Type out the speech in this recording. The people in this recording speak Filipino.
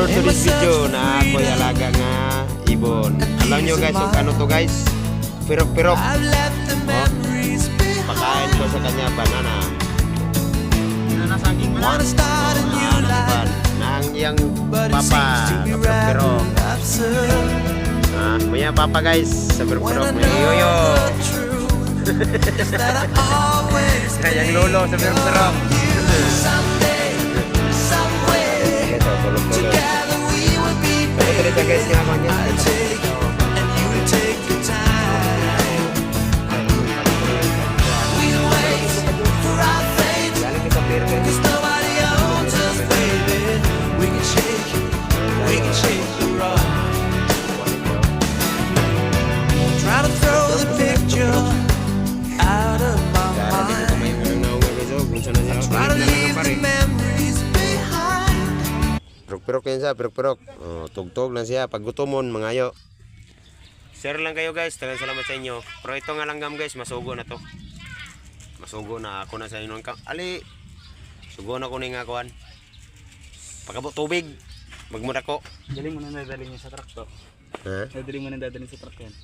today's video na ako'y alaga nga ibon. Alam nyo guys, kung ano to guys? Pirok-pirok. Oh, pakain ko sa kanya banana. Nasaging mo na. Nang iyang papa na pirok-pirok. May papa guys sa pirok-pirok. May yoyo. Kayang lolo sa pirok-pirok. Ito, tulog-tulog. Ito guys nga ako niya. Pirok-pirok yan siya, pirok-pirok. Oh, tugtog lang siya. Pag gutomon, mangayo. Share lang kayo guys. Talagang salamat sa inyo. Pero ito nga langgam guys, masugo na to. Masugo na ako na sa inyo. Ali, sugo na ko na nga kuhan. Pagkabot tubig, magmura ko. Daling mo na dadalhin niya sa truck to. Ha? Daling mo na dadalhin sa truck yan.